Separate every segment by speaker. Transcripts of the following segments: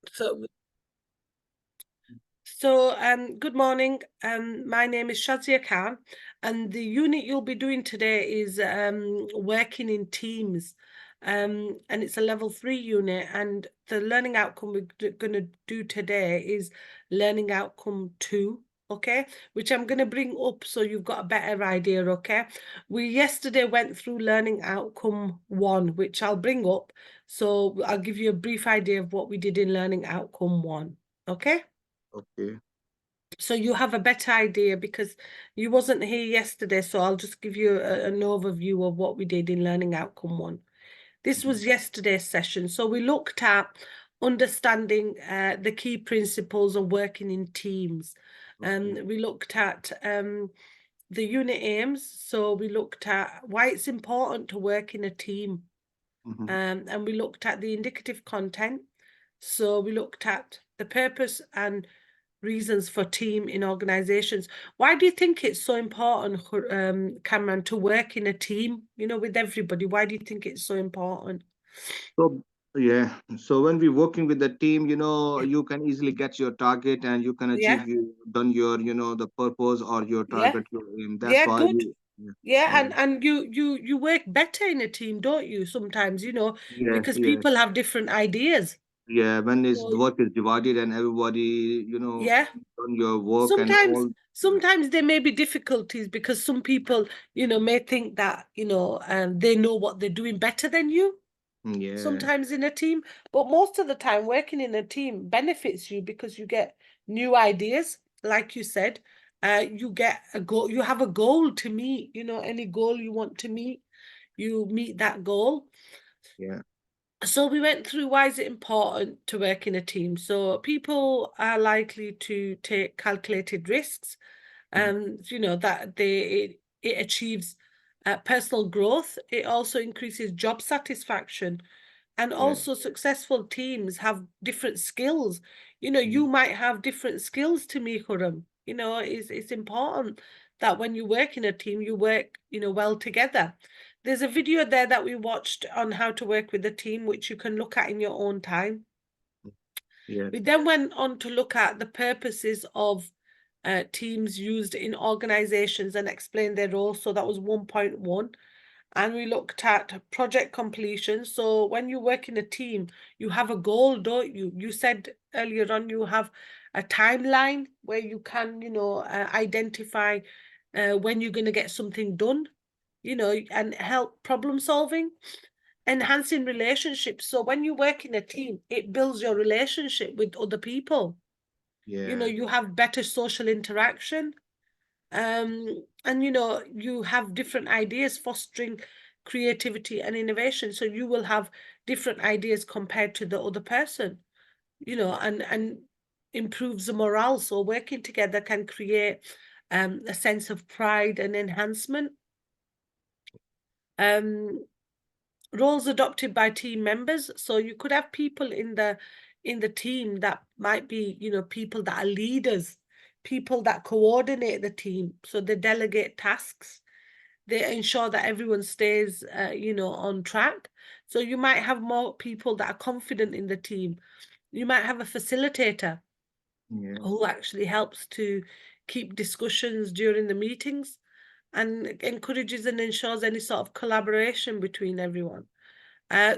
Speaker 1: Good morning. My name is Shazia Khan, and the unit you'll be doing today is working in teams. And it's a level 3 unit, and the learning outcome we're going to do today is learning outcome 2, okay, which I'm going to bring up so you've got a better idea, okay. We yesterday went through learning outcome 1, which I'll bring up, so I'll give you a brief idea of what we did in learning outcome 1, okay.
Speaker 2: Okay.
Speaker 1: So you have a better idea because you wasn't here yesterday, so I'll just give you an overview of what we did in learning outcome 1. This was yesterday's session. So we looked at understanding the key principles of working in teams. We looked at the unit aims. So we looked at why it's important to work in a team. And we looked at the indicative content. So we looked at the purpose and reasons for team in organizations. Why do you think it's so important, Cameron, to work in a team, with everybody? Why do you think it's so important?
Speaker 2: So when we're working with the team, you can easily get your target and you can achieve the purpose or your target, your aim. That's why
Speaker 1: Good.
Speaker 2: yeah.
Speaker 1: And you work better in a team, don't you? Sometimes,
Speaker 2: Yes,
Speaker 1: because
Speaker 2: yes.
Speaker 1: people have different ideas.
Speaker 2: Yeah, when the
Speaker 1: So,
Speaker 2: work is divided and everybody,
Speaker 1: yeah.
Speaker 2: done your work and
Speaker 1: Sometimes
Speaker 2: all.
Speaker 1: sometimes there may be difficulties because some people, may think that, they know what they're doing better than you.
Speaker 2: Yeah,
Speaker 1: Sometimes in a team, but most of the time working in a team benefits you because you get new ideas, like you said. You get a goal, you have a goal to meet, any goal you want to meet, you meet that goal.
Speaker 2: yeah.
Speaker 1: So we went through why is it important to work in a team. So people are likely to take calculated risks, that it achieves personal growth. It also increases job satisfaction. And
Speaker 2: Yeah.
Speaker 1: also successful teams have different skills.
Speaker 2: Mm.
Speaker 1: You might have different skills to me, Khurram. It's important that when you work in a team, you work, well together. There's a video there that we watched on how to work with a team, which you can look at in your own time.
Speaker 2: Yes.
Speaker 1: We then went on to look at the purposes of teams used in organizations and explain their role. So that was 1.1. And we looked at project completion. So when you work in a team, you have a goal, don't you? You said earlier on you have a timeline where you can, identify when you're going to get something done, and help problem solving, enhancing relationships. So when you work in a team, it builds your relationship with other people.
Speaker 2: Yeah.
Speaker 1: You have better social interaction. And you have different ideas, fostering creativity and innovation. So you will have different ideas compared to the other person, and improves the morale. So working together can create a sense of pride and enhancement. Roles adopted by team members. So you could have people in the team that might be, people that are leaders, people that coordinate the team. So they delegate tasks. They ensure that everyone stays, on track. So you might have more people that are confident in the team. You might have a facilitator
Speaker 2: Yeah.
Speaker 1: who actually helps to keep discussions during the meetings and encourages and ensures any sort of collaboration between everyone.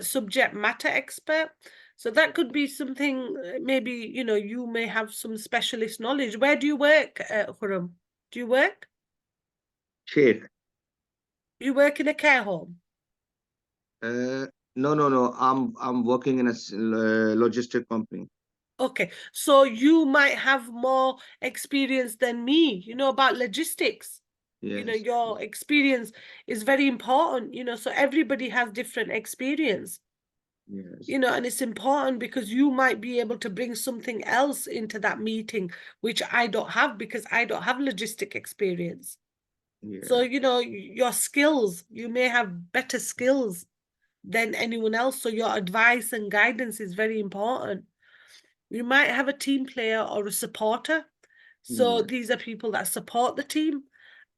Speaker 1: Subject matter expert. So that could be something, maybe, you may have some specialist knowledge. Where do you work, Khurram? Do you work?
Speaker 2: Chef.
Speaker 1: You work in a care home?
Speaker 2: No, no, no. I'm working in a logistic company.
Speaker 1: Okay, so you might have more experience than me, about logistics.
Speaker 2: Yes.
Speaker 1: Your experience is very important, so everybody has different experience.
Speaker 2: Yes.
Speaker 1: And it's important because you might be able to bring something else into that meeting, which I don't have because I don't have logistic experience. So,
Speaker 2: Yeah.
Speaker 1: your skills, you may have better skills than anyone else. So your advice and guidance is very important. You might have a team player or a supporter. So
Speaker 2: Yeah.
Speaker 1: these are people that support the team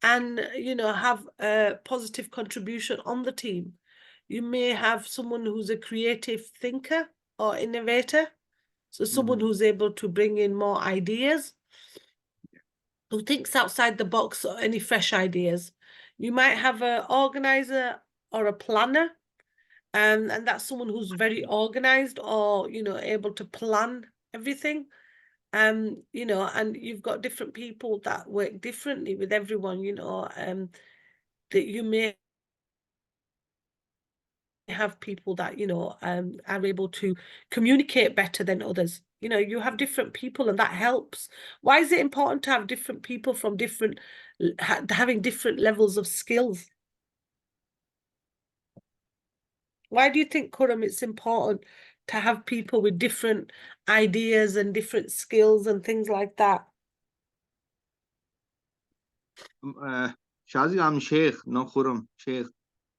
Speaker 1: and, have a positive contribution on the team. You may have someone who's a creative thinker or innovator. So someone who's able to bring in more ideas, who thinks outside the box or any fresh ideas. You might have an organizer or a planner, and that's someone who's very organized or, you know, able to plan everything. You know, and you've got different people that work differently with everyone, you know, that you may have people that, you know, are able to communicate better than others. You know, you have different people and that helps. Why is it important to have different people from different, having different levels of skills? Why do you think, Kuram, it's important to have people with different ideas and different skills and things like that?
Speaker 2: Shazi, I'm Sheikh, no Khurram, Sheikh.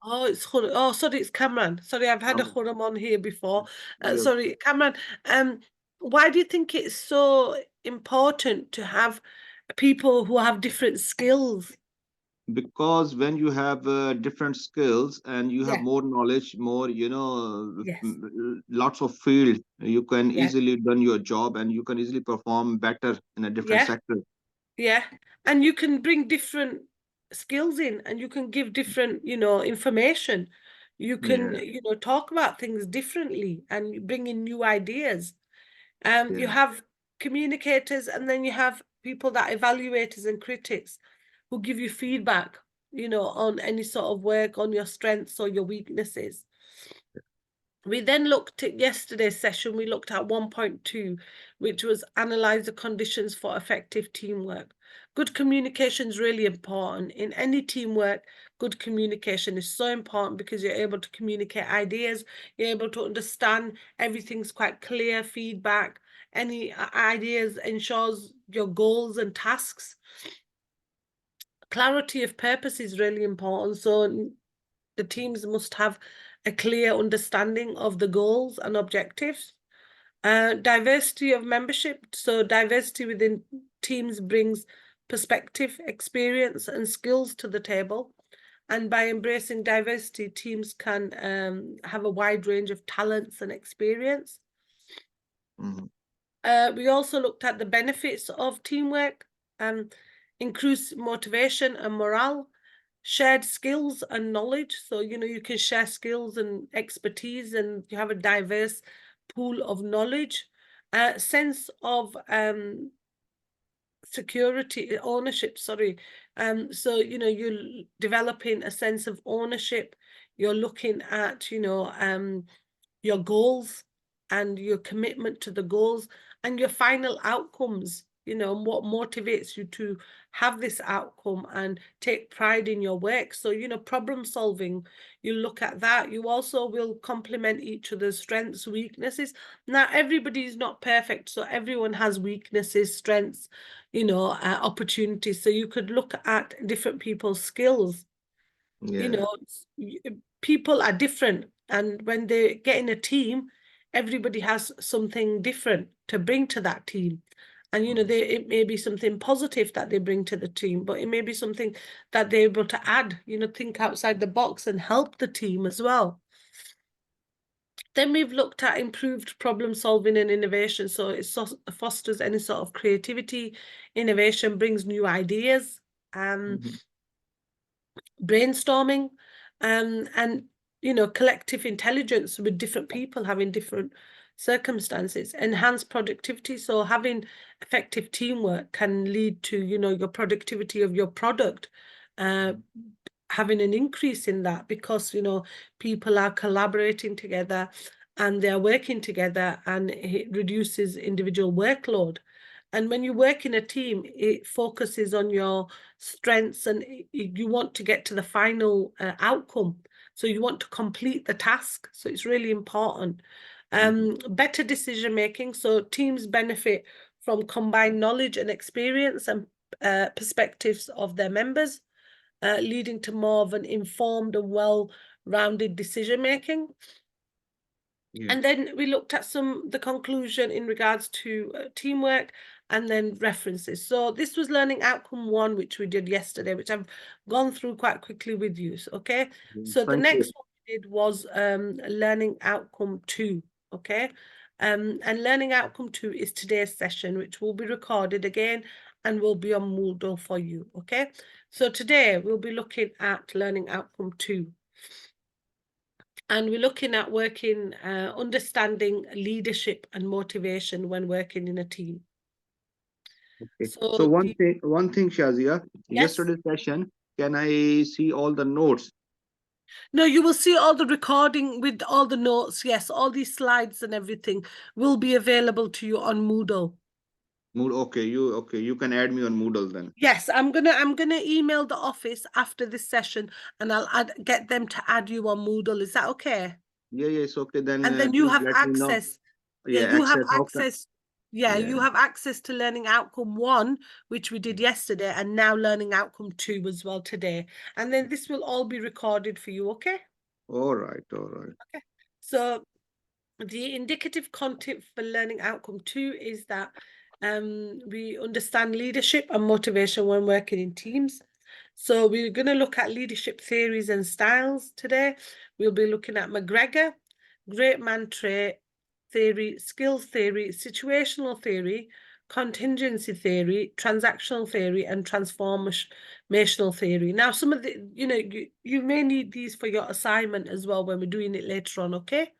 Speaker 1: Oh, it's Khurram. Oh, sorry, it's Kamran. Sorry, I've had a Khurram on here before. Sorry, Kamran. Why do you think it's so important to have people who have different skills?
Speaker 2: Because when you have different skills and you have
Speaker 1: Yeah.
Speaker 2: more knowledge, more, you know,
Speaker 1: Yes.
Speaker 2: lots of field, you can
Speaker 1: Yeah.
Speaker 2: easily done your job and you can easily perform better in a different
Speaker 1: Yeah.
Speaker 2: sector.
Speaker 1: Yeah. And you can bring different skills in and you can give different, you know, information. You can,
Speaker 2: Yeah,
Speaker 1: you know, talk about things differently and you bring in new ideas. You
Speaker 2: yeah,
Speaker 1: have communicators and then you have people that evaluators and critics who give you feedback, you know, on any sort of work, on your strengths or your weaknesses. We then looked at yesterday's session, we looked at 1.2, which was analyze the conditions for effective teamwork. Good communication is really important. In any teamwork, good communication is so important because you're able to communicate ideas, you're able to understand, everything's quite clear, feedback, any ideas ensures your goals and tasks. Clarity of purpose is really important. So the teams must have a clear understanding of the goals and objectives. Diversity of membership. So diversity within teams brings perspective, experience, and skills to the table. And by embracing diversity, teams can have a wide range of talents and experience. We also looked at the benefits of teamwork, increase motivation and morale, shared skills and knowledge. So, you know, you can share skills and expertise and you have a diverse pool of knowledge. Sense of security, ownership, sorry. So, you know, you're developing a sense of ownership. You're looking at, you know, your goals and your commitment to the goals and your final outcomes, you know, and what motivates you to have this outcome and take pride in your work. So, you know, problem solving, you look at that. You also will complement each other's strengths, weaknesses. Now, everybody is not perfect, so everyone has weaknesses, strengths, you know, opportunities. So you could look at different people's skills. You know, people are different, and when they get in a team, everybody has something different to bring to that team. And you know, it may be something positive that they bring to the team, but it may be something that they're able to add, you know, think outside the box and help the team as well. Then we've looked at improved problem solving and innovation. So it fosters any sort of creativity, innovation, brings new ideas, brainstorming, and you know, collective intelligence with different people having different circumstances, enhance productivity. So having effective teamwork can lead to, you know, your productivity of your product having an increase in that, because you know, people are collaborating together and they're working together and it reduces individual workload. And when you work in a team, it focuses on your strengths and you want to get to the final outcome. So you want to complete the task. So it's really important. Better decision making. So teams benefit from combined knowledge and experience and perspectives of their members, leading to more of an informed and well-rounded decision making. And then we looked at the conclusion in regards to teamwork and then references. So this was learning outcome 1, which we did yesterday, which I've gone through quite quickly with you. Okay. So the next one we did was learning outcome 2. Okay. And learning outcome 2 is today's session, which will be recorded again and will be on Moodle for you, okay? So today we'll be looking at learning outcome 2. And we're looking at working, understanding leadership and motivation when working in a team.
Speaker 2: Okay.
Speaker 1: So
Speaker 2: So one thing, Shazia,
Speaker 1: yes.
Speaker 2: yesterday's session, can I see all the notes?
Speaker 1: No, you will see all the recording with all the notes. Yes, all these slides and everything will be available to you on Moodle.
Speaker 2: Okay, you can add me on Moodle then.
Speaker 1: Yes, I'm gonna email the office after this session, and I'll get them to add you on Moodle. Is that okay?
Speaker 2: Yeah, it's okay. Then
Speaker 1: And then you
Speaker 2: please
Speaker 1: have
Speaker 2: let me know.
Speaker 1: access. Yeah,
Speaker 2: Yeah,
Speaker 1: you have
Speaker 2: access. How can?
Speaker 1: access. Yeah,
Speaker 2: Yeah.
Speaker 1: you have access to learning outcome 1, which we did yesterday, and now learning outcome 2 as well today. And then this will all be recorded for you, okay?
Speaker 2: All right.
Speaker 1: Okay. So the indicative content for learning outcome 2 is that we understand leadership and motivation when working in teams. So we're going to look at leadership theories and styles today. We'll be looking at McGregor, great man trait theory, skills theory, situational theory, contingency theory, transactional theory, and transformational theory. Now, some of the, you may need these for your assignment as well when we're doing it later on, okay?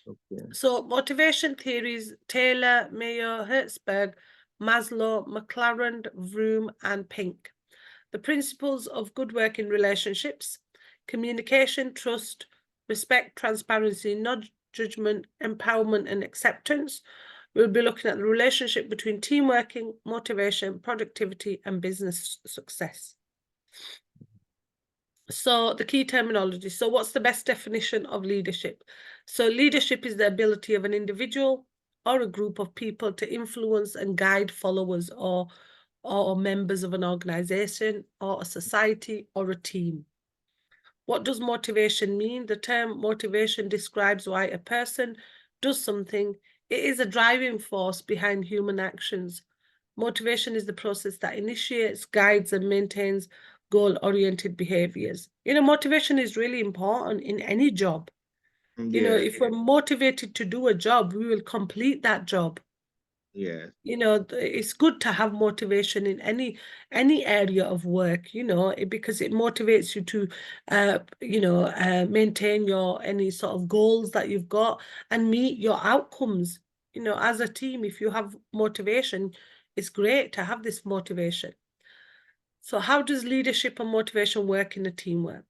Speaker 2: Okay.
Speaker 1: So motivation theories, Taylor, Mayo, Hertzberg, Maslow, McLaren, Vroom, and Pink. The principles of good working relationships, communication, trust, respect, transparency, non-judgment, empowerment, and acceptance. We'll be looking at the relationship between team working, motivation, productivity, and business success. So the key terminology. So what's the best definition of leadership? So leadership is the ability of an individual or a group of people to influence and guide followers or members of an organization or a society or a team. What does motivation mean? The term motivation describes why a person does something. It is a driving force behind human actions. Motivation is the process that initiates, guides, and maintains goal-oriented behaviors. Motivation is really important in any job.
Speaker 2: Yeah.
Speaker 1: If we're motivated to do a job, we will complete that job.
Speaker 2: Yeah.
Speaker 1: It's good to have motivation in any area of work, because it motivates you to maintain your any sort of goals that you've got and meet your outcomes. As a team, if you have motivation, it's great to have this motivation. So how does leadership and motivation work in a teamwork?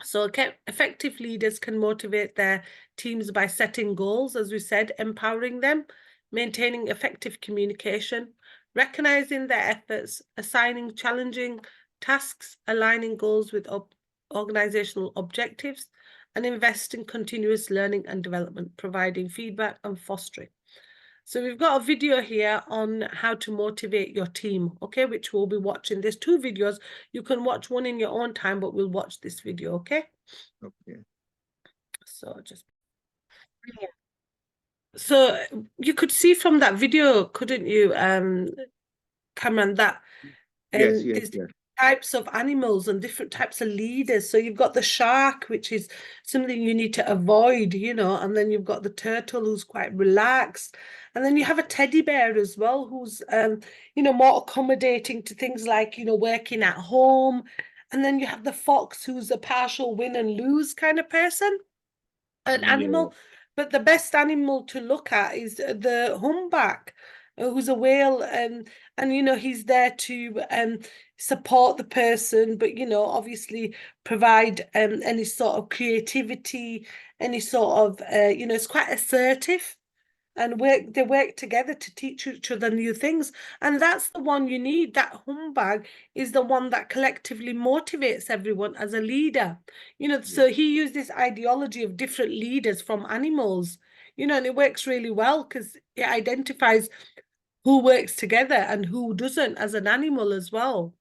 Speaker 1: So effective leaders can motivate their teams by setting goals, as we said, empowering them, maintaining effective communication, recognizing their efforts, assigning challenging tasks, aligning goals with organizational objectives, and invest in continuous learning and development, providing feedback and fostering. So we've got a video here on how to motivate your team, okay, which we'll be watching. There's 2 videos. You can watch one in your own time, but we'll watch this video, okay?
Speaker 2: Okay.
Speaker 1: So so you could see from that video, couldn't you, Cameron, that
Speaker 2: Yes.
Speaker 1: there's types of animals and different types of leaders. So you've got the shark, which is something you need to avoid, and then you've got the turtle who's quite relaxed. And then you have a teddy bear as well, who's, more accommodating to things like, working at home. And then you have the fox, who's a partial win and lose kind of person, an animal. But the best animal to look at is the humpback, who's a whale, and he's there to support the person, but obviously provide any sort of creativity, any sort of it's quite assertive, and they work together to teach each other new things. And that's the one you need. That humbug is the one that collectively motivates everyone as a leader. So he used this ideology of different leaders from animals, and it works really well because it identifies who works together and who doesn't as an animal as well,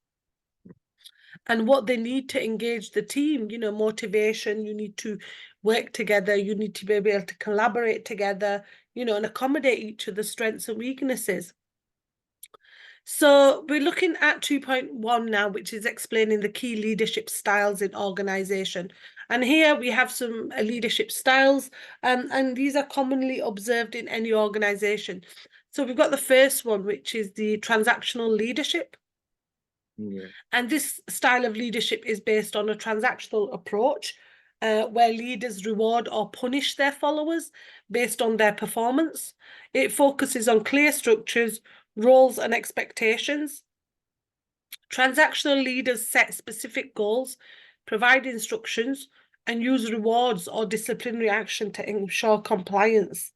Speaker 1: and what they need to engage the team. Motivation, you need to work together, you need to be able to collaborate together, and accommodate each other's strengths and weaknesses. So we're looking at 2.1 now, which is explaining the key leadership styles in organization. And here we have some leadership styles, and these are commonly observed in any organization. So we've got the first one, which is the transactional leadership.
Speaker 2: Yeah.
Speaker 1: And this style of leadership is based on a transactional approach, where leaders reward or punish their followers based on their performance. It focuses on clear structures, roles, and expectations. Transactional leaders set specific goals, provide instructions, and use rewards or disciplinary action to ensure compliance.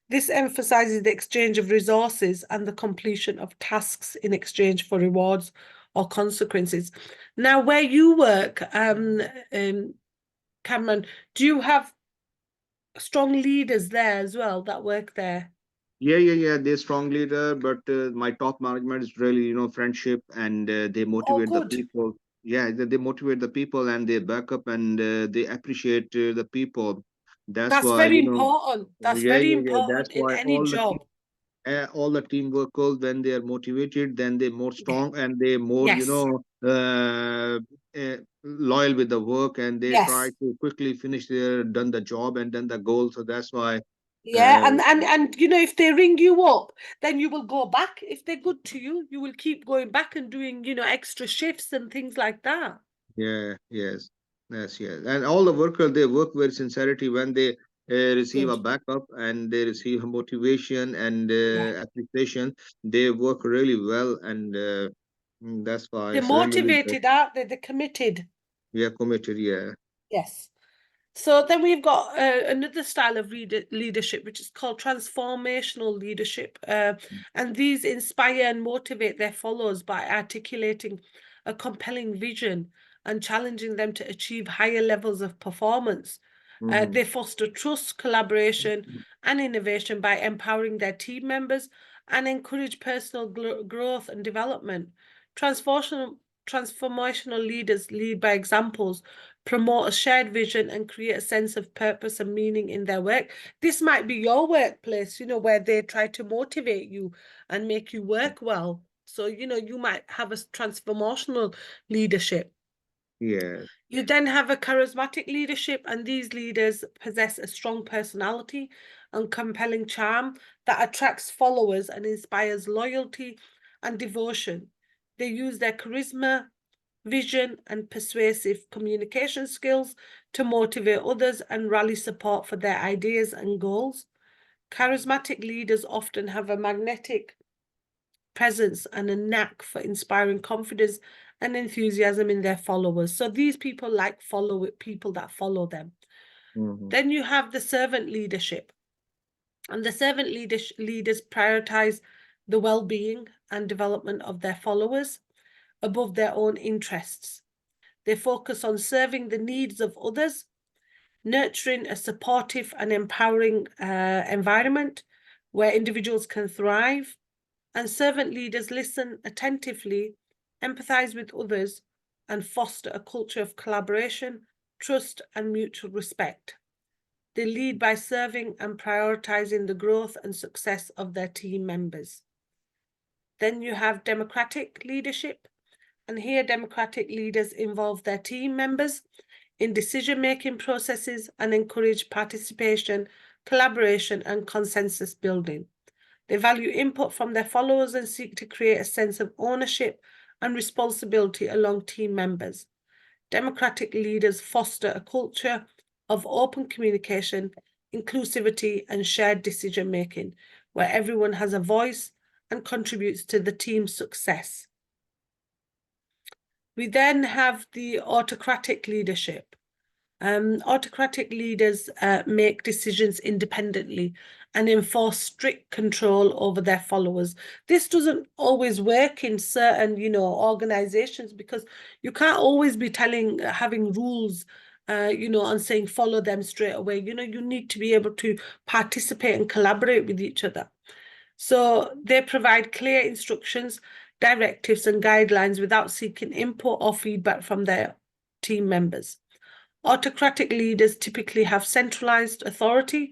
Speaker 1: This emphasizes the exchange of resources and the completion of tasks in exchange for rewards or consequences. Now, where you work, Cameron, do you have strong leaders there as well that work there?
Speaker 2: Yeah. They're strong leader, but my top management is really, friendship, and they
Speaker 1: Oh,
Speaker 2: motivate the
Speaker 1: good.
Speaker 2: people. Yeah, they motivate the people, and they back up, and they appreciate the people. That's
Speaker 1: That's
Speaker 2: why,
Speaker 1: very important. That's very
Speaker 2: yeah. That's
Speaker 1: important in
Speaker 2: why
Speaker 1: any job.
Speaker 2: all the teamwork goes when they are motivated, then they're more
Speaker 1: Yeah.
Speaker 2: strong, and they more,
Speaker 1: Yes.
Speaker 2: loyal with the work, and they try
Speaker 1: Yes.
Speaker 2: to quickly finish their done the job and done the goal. So that's why.
Speaker 1: Yeah,
Speaker 2: Uh,
Speaker 1: and if they ring you up, then you will go back. If they're good to you, you will keep going back and doing, extra shifts and things like that.
Speaker 2: Yeah, yes. And all the workers, they work with sincerity when they receive a
Speaker 1: Good.
Speaker 2: backup, and they receive motivation and
Speaker 1: Yeah.
Speaker 2: appreciation. They work really well, and that's why
Speaker 1: They're
Speaker 2: it's really, really good.
Speaker 1: motivated, aren't they? They're committed.
Speaker 2: We are committed. Yeah.
Speaker 1: Yes. So then we've got another style of leadership, which is called transformational leadership. And these inspire and motivate their followers by articulating a compelling vision and challenging them to achieve higher levels of performance.
Speaker 2: Hmm.
Speaker 1: They foster trust, collaboration, and innovation by empowering their team members and encourage personal growth and development. Transformational, transformational leaders lead by examples, promote a shared vision, and create a sense of purpose and meaning in their work. This might be your workplace, where they try to motivate you and make you work well. So, you might have a transformational leadership.
Speaker 2: Yeah.
Speaker 1: You then have a charismatic leadership, and these leaders possess a strong personality and compelling charm that attracts followers and inspires loyalty and devotion. They use their charisma, vision, and persuasive communication skills to motivate others and rally support for their ideas and goals. Charismatic leaders often have a magnetic presence and a knack for inspiring confidence and enthusiasm in their followers. So these people like people that follow them.
Speaker 2: Hmm.
Speaker 1: Then you have the servant leadership. And the servant leaders prioritize the well-being and development of their followers above their own interests. They focus on serving the needs of others, nurturing a supportive and empowering environment where individuals can thrive. And servant leaders listen attentively, empathize with others, and foster a culture of collaboration, trust, and mutual respect. They lead by serving and prioritizing the growth and success of their team members. Then you have democratic leadership. And here, democratic leaders involve their team members in decision-making processes and encourage participation, collaboration, and consensus building. They value input from their followers and seek to create a sense of ownership and responsibility along team members. Democratic leaders foster a culture of open communication, inclusivity, and shared decision-making, where everyone has a voice and contributes to the team's success. We then have the autocratic leadership. Autocratic leaders make decisions independently and enforce strict control over their followers. This doesn't always work in certain, organizations, because you can't always be having rules, and saying follow them straight away. You need to be able to participate and collaborate with each other. So they provide clear instructions, directives, and guidelines without seeking input or feedback from their team members. Autocratic leaders typically have centralized authority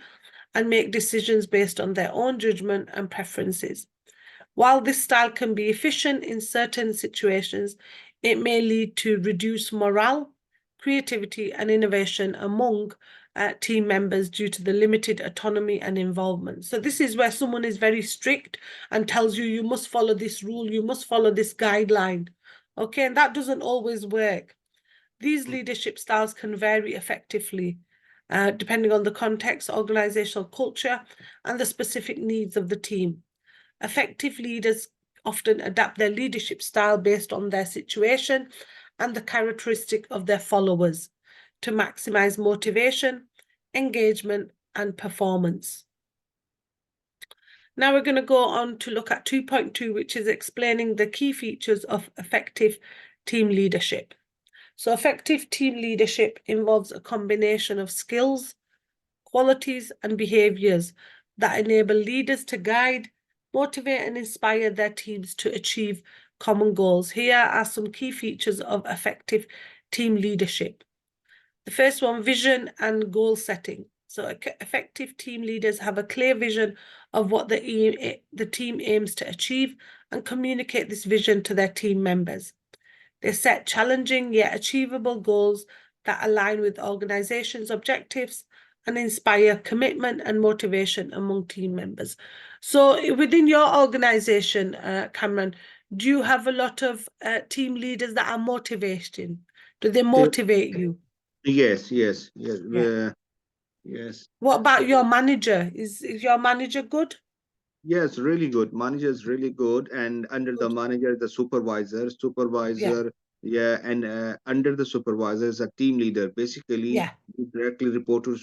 Speaker 1: and make decisions based on their own judgment and preferences. While this style can be efficient in certain situations, it may lead to reduced morale, creativity, and innovation among team members due to the limited autonomy and involvement. So this is where someone is very strict and tells you, you must follow this rule, you must follow this guideline. Okay, and that doesn't always work. These leadership styles can vary effectively, depending on the context, organizational culture, and the specific needs of the team. Effective leaders often adapt their leadership style based on their situation and the characteristic of their followers to maximize motivation, engagement, and performance. Now we're going to go on to look at 2.2, which is explaining the key features of effective team leadership. So effective team leadership involves a combination of skills, qualities, and behaviors that enable leaders to guide, motivate, and inspire their teams to achieve common goals. Here are some key features of effective team leadership. The first one, vision and goal setting. So effective team leaders have a clear vision of what the team aims to achieve and communicate this vision to their team members. They set challenging yet achievable goals that align with organization's objectives and inspire commitment and motivation among team members. So within your organization, Cameron, do you have a lot of team leaders that are motivating? Do they motivate you?
Speaker 2: Yes.
Speaker 1: Yeah.
Speaker 2: Yes.
Speaker 1: What about your manager? Is your manager good?
Speaker 2: Yes, really good. Manager is really good, and under the
Speaker 1: Good.
Speaker 2: manager, the supervisor,
Speaker 1: Yeah.
Speaker 2: yeah, and under the supervisor is a team leader. Basically,
Speaker 1: Yeah.
Speaker 2: you directly report to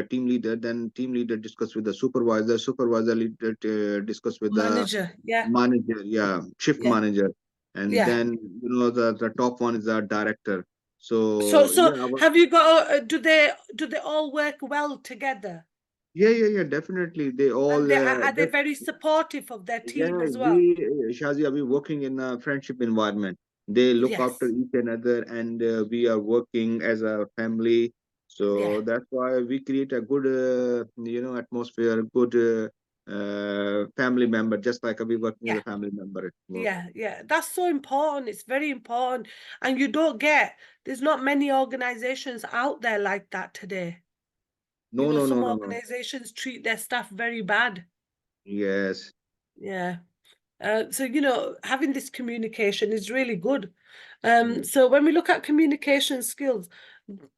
Speaker 2: team leader. Then team leader discuss with the supervisor. Supervisor leader discuss with the
Speaker 1: Manager. Yeah.
Speaker 2: manager. Yeah, shift
Speaker 1: Yeah.
Speaker 2: manager, and
Speaker 1: Yeah.
Speaker 2: then the top one is the director.
Speaker 1: So
Speaker 2: So
Speaker 1: so
Speaker 2: yeah,
Speaker 1: have you got do they all work well together?
Speaker 2: yeah, definitely. They all
Speaker 1: And are they very supportive of their
Speaker 2: Yeah,
Speaker 1: team as well?
Speaker 2: we, Shazia, we working in a friendship environment. They look after
Speaker 1: Yes.
Speaker 2: each another, and we are working as a family.
Speaker 1: Yeah.
Speaker 2: So that's why we create a good, atmosphere, good family member, just like we working as
Speaker 1: Yeah.
Speaker 2: a family member at work.
Speaker 1: Yeah. Yeah. That's so important. It's very important. And there's not many organizations out there like that today. You
Speaker 2: No,
Speaker 1: know,
Speaker 2: no, no,
Speaker 1: some
Speaker 2: no, no.
Speaker 1: organizations treat their staff very bad.
Speaker 2: Yes,
Speaker 1: Yeah. So, having this communication is really good.
Speaker 2: mm,
Speaker 1: So when we look at communication skills,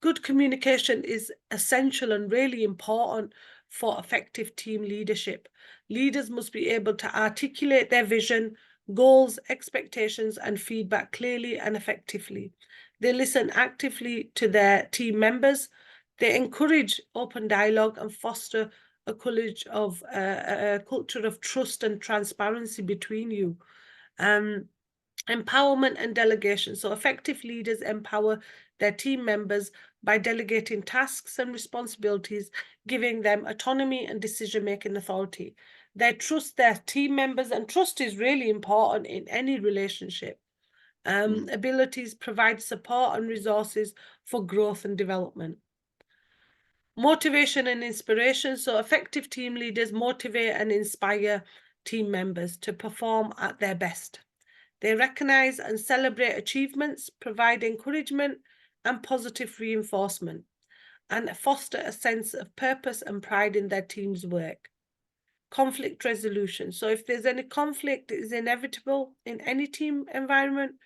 Speaker 1: good communication is essential and really important for effective team leadership. Leaders must be able to articulate their vision, goals, expectations, and feedback clearly and effectively. They listen actively to their team members. They encourage open dialogue and foster a culture of trust and transparency between you. Empowerment and delegation. So effective leaders empower their team members by delegating tasks and responsibilities, giving them autonomy and decision-making authority. They trust their team members, and trust is really important in any relationship.
Speaker 2: mm,
Speaker 1: Abilities provide support and resources for growth and development. Motivation and inspiration. So effective team leaders motivate and inspire team members to perform at their best. They recognize and celebrate achievements, provide encouragement and positive reinforcement, and foster a sense of purpose and pride in their team's work. Conflict resolution. So if there's any conflict, it is inevitable in any team environment,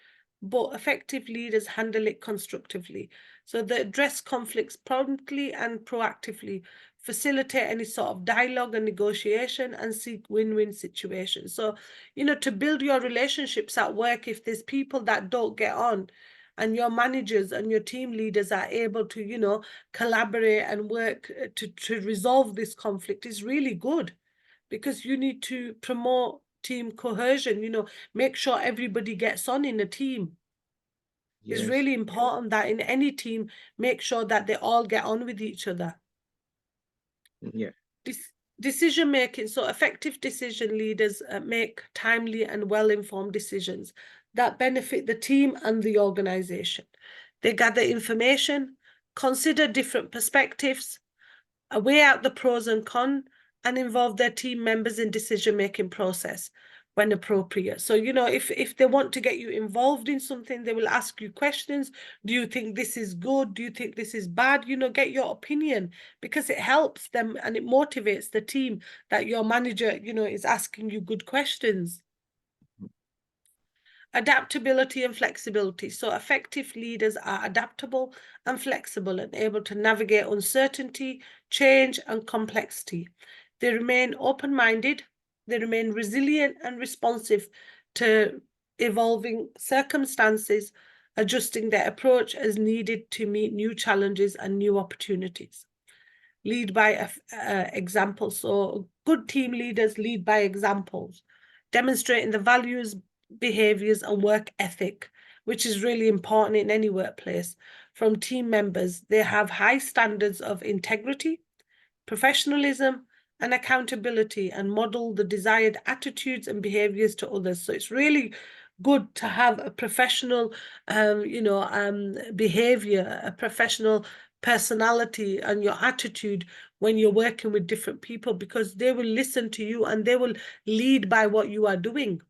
Speaker 1: but effective leaders handle it constructively. So they address conflicts promptly and proactively, facilitate any sort of dialogue and negotiation, and seek win-win situations. So, to build your relationships at work, if there's people that don't get on, and your managers and your team leaders are able to, collaborate and work to resolve this conflict, is really good, because you need to promote team cohesion, make sure everybody gets on in a team. It's
Speaker 2: yes,
Speaker 1: really important that in any team, make sure that they all get on with each other.
Speaker 2: yeah,
Speaker 1: Decision making. So effective decision leaders make timely and well-informed decisions that benefit the team and the organization. They gather information, consider different perspectives, weigh out the pros and cons, and involve their team members in decision-making process. when appropriate. So, you know, if they want to get you involved in something, they will ask you questions. Do you think this is good? Do you think this is bad? You know, get your opinion, because it helps them and it motivates the team that your manager, you know, is asking you good questions. Adaptability and flexibility. So effective leaders are adaptable and flexible and able to navigate uncertainty, change, and complexity. They remain open-minded, they remain resilient and responsive to evolving circumstances, adjusting their approach as needed to meet new challenges and new opportunities. Lead by example. So good team leaders lead by examples, demonstrating the values, behaviors, and work ethic, which is really important in any workplace. From team members, they have high standards of integrity, professionalism, and accountability, and model the desired attitudes and behaviors to others. So it's really good to have a professional, behavior, a professional personality and your attitude when you're working with different people, because they will listen to you and they will lead by what you are doing.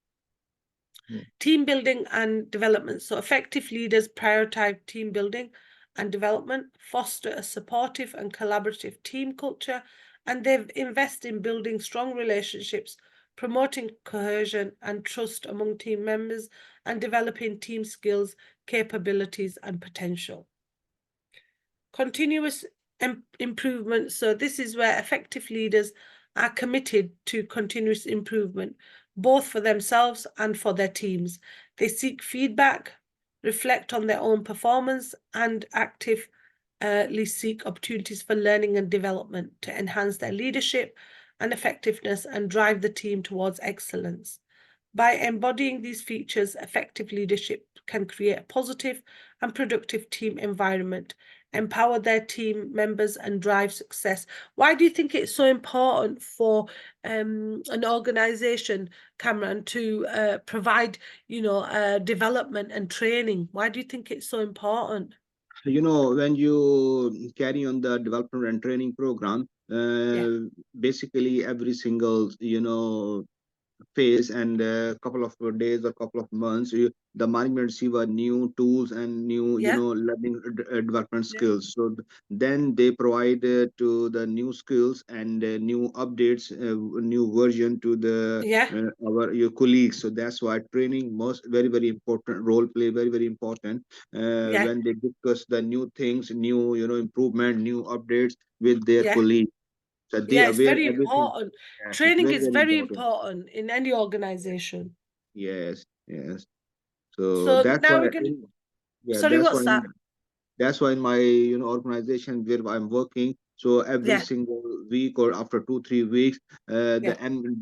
Speaker 1: Team building and development. So effective leaders prioritize team building and development, foster a supportive and collaborative team culture, and they invest in building strong relationships, promoting cohesion and trust among team members, and developing team skills, capabilities, and potential. Continuous improvement. So this is where effective leaders are committed to continuous improvement, both for themselves and for their teams. They seek feedback, reflect on their own performance, and actively seek opportunities for learning and development to enhance their leadership and effectiveness and drive the team towards excellence. By embodying these features, effective leadership can create a positive and productive team environment, empower their team members, and drive success. Why do you think it's so important for an organization, Cameron, to provide, development and training? Why do you think it's so important?
Speaker 2: You know, when you carry on the development and training program,
Speaker 1: Yeah,
Speaker 2: basically every single, phase and a couple of days or couple of months, the management receive new tools and new,
Speaker 1: yeah,
Speaker 2: learning development
Speaker 1: yeah,
Speaker 2: skills. So then they provide to the new skills and new updates, new version to the
Speaker 1: yeah,
Speaker 2: our your colleagues. So that's why training most very very important role play, very very important
Speaker 1: yeah,
Speaker 2: when they discuss the new things, new improvement, new updates with their
Speaker 1: yeah.
Speaker 2: colleagues. So they
Speaker 1: Yeah, it's
Speaker 2: aware
Speaker 1: very
Speaker 2: everything.
Speaker 1: important.
Speaker 2: Yeah, it's
Speaker 1: Training
Speaker 2: very
Speaker 1: is
Speaker 2: very
Speaker 1: very
Speaker 2: important.
Speaker 1: important in any organization.
Speaker 2: Yes, yes. So
Speaker 1: So
Speaker 2: that's
Speaker 1: now
Speaker 2: why,
Speaker 1: we're going to,
Speaker 2: yeah,
Speaker 1: sorry, what's that?
Speaker 2: that's why in my organization where I'm working. So every
Speaker 1: Yeah,
Speaker 2: single week or after 2 3 weeks,
Speaker 1: yeah,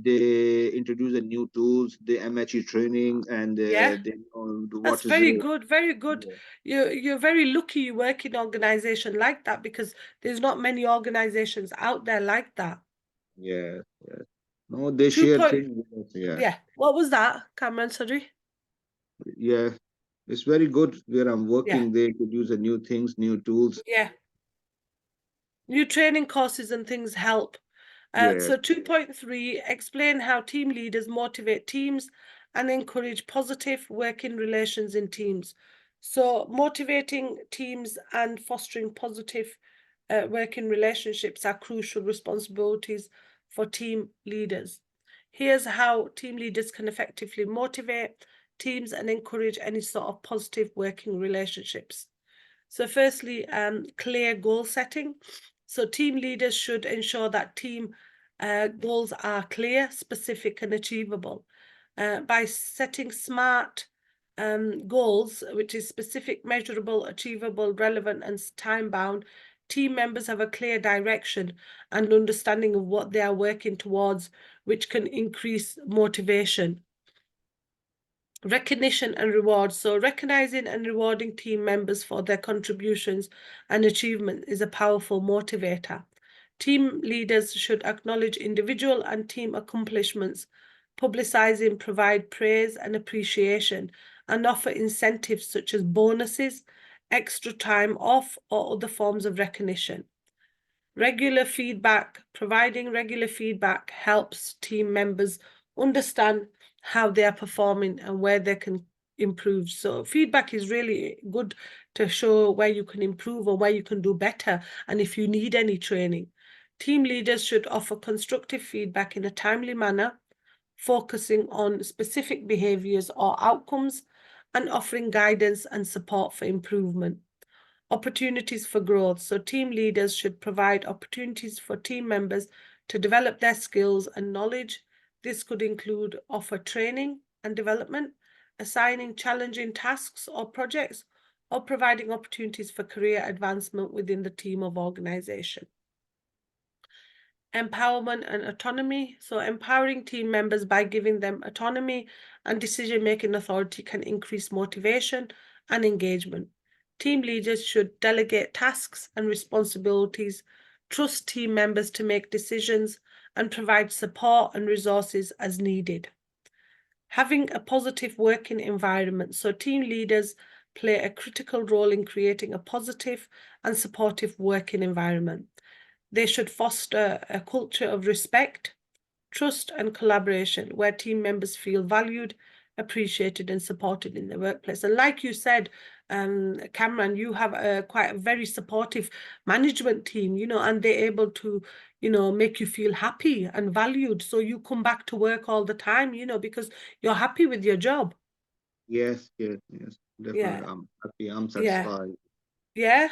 Speaker 2: they introduce the new tools, the MHE training, and
Speaker 1: yeah.
Speaker 2: they know
Speaker 1: That's
Speaker 2: what is
Speaker 1: very good, very good.
Speaker 2: yeah,
Speaker 1: You're very lucky you work in an organization like that, because there's not many organizations out there like that.
Speaker 2: yeah, yeah. No, they
Speaker 1: Two
Speaker 2: share
Speaker 1: point,
Speaker 2: things with us. Yeah,
Speaker 1: yeah. What was that, Cameron? Sorry.
Speaker 2: yeah. It's very good where I'm
Speaker 1: Yeah,
Speaker 2: working. They introduce the new things, new tools.
Speaker 1: yeah. New training courses and things help.
Speaker 2: Yes.
Speaker 1: So 2.3, explain how team leaders motivate teams and encourage positive working relations in teams. So motivating teams and fostering positive working relationships are crucial responsibilities for team leaders. Here's how team leaders can effectively motivate teams and encourage any sort of positive working relationships. So firstly, clear goal setting. So team leaders should ensure that team goals are clear, specific, and achievable. By setting SMART goals, which is specific, measurable, achievable, relevant, and time-bound, team members have a clear direction and understanding of what they are working towards, which can increase motivation. Recognition and reward. So recognizing and rewarding team members for their contributions and achievement is a powerful motivator. Team leaders should acknowledge individual and team accomplishments, publicizing, provide praise and appreciation, and offer incentives such as bonuses, extra time off, or other forms of recognition. Regular feedback. Providing regular feedback helps team members understand how they are performing and where they can improve. So feedback is really good to show where you can improve or where you can do better, and if you need any training. Team leaders should offer constructive feedback in a timely manner, focusing on specific behaviors or outcomes and offering guidance and support for improvement. Opportunities for growth. So team leaders should provide opportunities for team members to develop their skills and knowledge. This could include offer training and development, assigning challenging tasks or projects, or providing opportunities for career advancement within the team of organization. Empowerment and autonomy. So empowering team members by giving them autonomy and decision-making authority can increase motivation and engagement. Team leaders should delegate tasks and responsibilities, trust team members to make decisions, and provide support and resources as needed. Having a positive working environment. So team leaders play a critical role in creating a positive and supportive working environment. They should foster a culture of respect, trust, and collaboration where team members feel valued, appreciated, and supported in the workplace. And like you said, Cameron, you have quite a very supportive management team, you know, and they're able to, you know, make you feel happy and valued. So you come back to work all the time, you know, because you're happy with your job.
Speaker 2: Yes, definitely.
Speaker 1: Yeah.
Speaker 2: I'm happy. I'm
Speaker 1: Yeah.
Speaker 2: satisfied.
Speaker 1: Yeah.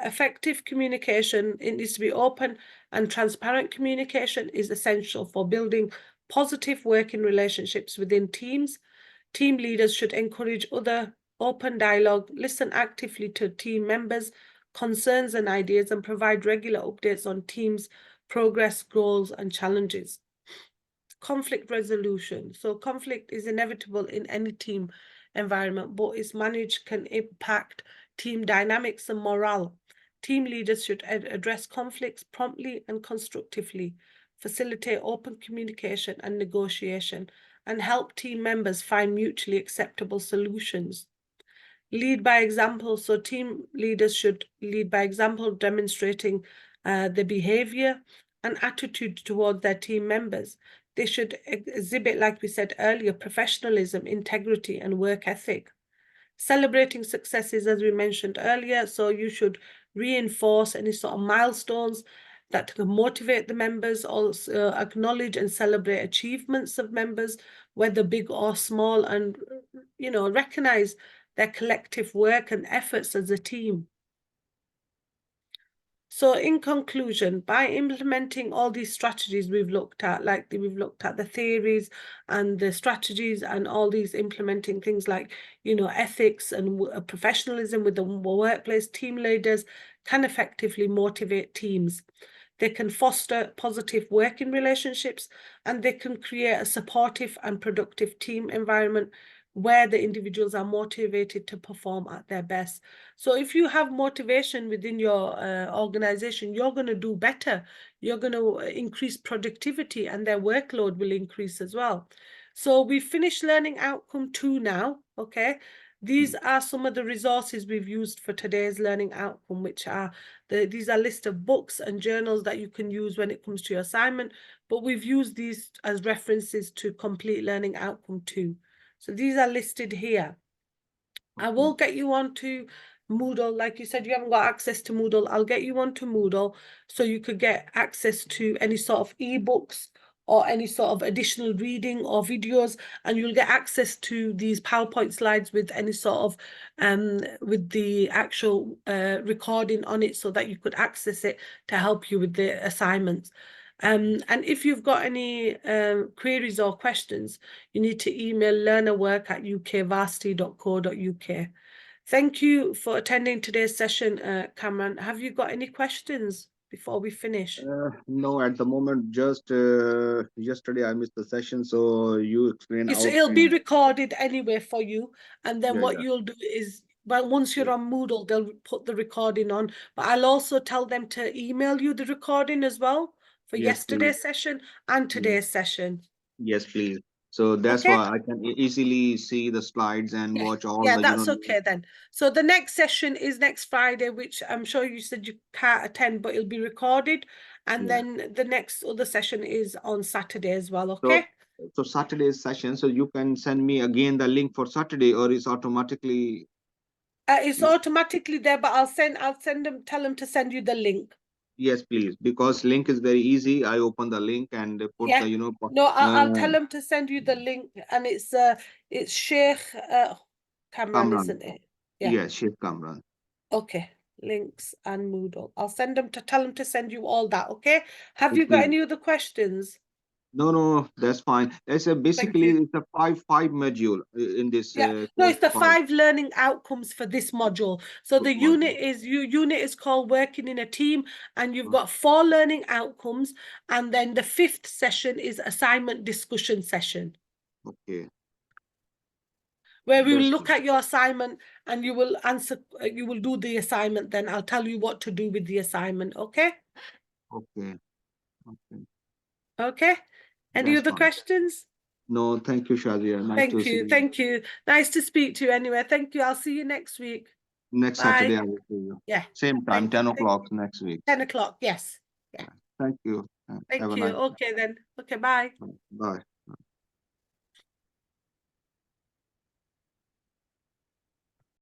Speaker 1: Effective communication. It needs to be open and transparent. Communication is essential for building positive working relationships within teams. Team leaders should encourage other open dialogue, listen actively to team members' concerns and ideas, and provide regular updates on teams' progress, goals, and challenges. Conflict resolution. So conflict is inevitable in any team environment, but its managed can impact team dynamics and morale. Team leaders should address conflicts promptly and constructively, facilitate open communication and negotiation, and help team members find mutually acceptable solutions. Lead by example. So team leaders should lead by example, demonstrating the behavior and attitude toward their team members. They should exhibit, like we said earlier, professionalism, integrity, and work ethic. Celebrating successes, as we mentioned earlier, so you should reinforce any sort of milestones that can motivate the members, also acknowledge and celebrate achievements of members, whether big or small, and, you know, recognize their collective work and efforts as a team. So in conclusion, by implementing all these strategies we've looked at, like we've looked at the theories and the strategies and all these implementing things like, you know, ethics and professionalism with the workplace, team leaders can effectively motivate teams. They can foster positive working relationships, and they can create a supportive and productive team environment where the individuals are motivated to perform at their best. So if you have motivation within your organization, you're going to do better. You're going to increase productivity, and their workload will increase as well. So we finished learning outcome 2 now, okay? These are some of the resources we've used for today's learning outcome, which are these are a list of books and journals that you can use when it comes to your assignment, but we've used these as references to complete learning outcome 2. So these are listed here. I will get you onto Moodle. Like you said, you haven't got access to Moodle. I'll get you onto Moodle so you could get access to any sort of ebooks or any sort of additional reading or videos, and you'll get access to these PowerPoint slides with any sort of with the actual recording on it, so that you could access it to help you with the assignments. And if you've got any queries or questions, you need to email learnerwork@ukvarsity.co.uk. Thank you for attending today's session, Cameron. Have you got any questions before we finish?
Speaker 2: No, at the moment, just yesterday I missed the session, so you explain
Speaker 1: It'll be
Speaker 2: outcome.
Speaker 1: recorded anyway for you, and then
Speaker 2: Yeah,
Speaker 1: what
Speaker 2: yeah,
Speaker 1: you'll do is, well, once you're
Speaker 2: yeah.
Speaker 1: on Moodle, they'll put the recording on, but I'll also tell them to email you the recording as well for
Speaker 2: Yes, please.
Speaker 1: yesterday's session and
Speaker 2: Yes,
Speaker 1: today's session.
Speaker 2: yes, please. So that's
Speaker 1: Okay?
Speaker 2: why I can easily see the slides and watch all
Speaker 1: Yeah,
Speaker 2: the,
Speaker 1: that's okay then. So the next session is next Friday, which I'm sure you said you can't attend, but it'll be recorded. And
Speaker 2: yeah.
Speaker 1: then the next other session is on Saturday as well,
Speaker 2: So
Speaker 1: okay?
Speaker 2: So Saturday's session, so you can send me again the link for Saturday, or it's automatically.
Speaker 1: It's automatically there, but I'll send them, tell them to send you the link.
Speaker 2: Yes, please, because link is very easy. I open the link and put
Speaker 1: Yeah.
Speaker 2: the,
Speaker 1: No, I'll tell them to send you the link, and it's Sheikh Kamran,
Speaker 2: Kamran.
Speaker 1: isn't it? Yeah.
Speaker 2: Yes, Sheikh Kamran.
Speaker 1: Okay. Links and Moodle. I'll tell them to send you all that. Okay. Have
Speaker 2: Yes,
Speaker 1: you got
Speaker 2: please.
Speaker 1: any other questions?
Speaker 2: No, that's fine. It's basically it's a five module in this
Speaker 1: Yeah, no,
Speaker 2: course.
Speaker 1: it's the 5 learning outcomes for this module. So the unit is called working in a team, and you've got 4 learning outcomes, and then the 5th session is assignment discussion session,
Speaker 2: Okay.
Speaker 1: where we will
Speaker 2: That's
Speaker 1: look at your assignment and you will answer, you will do the assignment. Then I'll tell you what to do with the assignment. Okay.
Speaker 2: okay. Okay.
Speaker 1: Okay. Any
Speaker 2: That's
Speaker 1: other
Speaker 2: fine.
Speaker 1: questions?
Speaker 2: No, thank you, Shazia. Nice to
Speaker 1: Thank
Speaker 2: see
Speaker 1: you.
Speaker 2: you.
Speaker 1: Thank you. Nice to speak to you anyway. Thank you. I'll see you next week.
Speaker 2: Next
Speaker 1: Bye.
Speaker 2: Saturday, I will see you.
Speaker 1: Yeah.
Speaker 2: Same time,
Speaker 1: Thank you.
Speaker 2: 10 o'clock next week.
Speaker 1: 10 o'clock. Yes. Yeah.
Speaker 2: Thank you. Have
Speaker 1: Thank
Speaker 2: a
Speaker 1: you.
Speaker 2: nice
Speaker 1: Okay then. Okay, bye.
Speaker 2: day. Bye.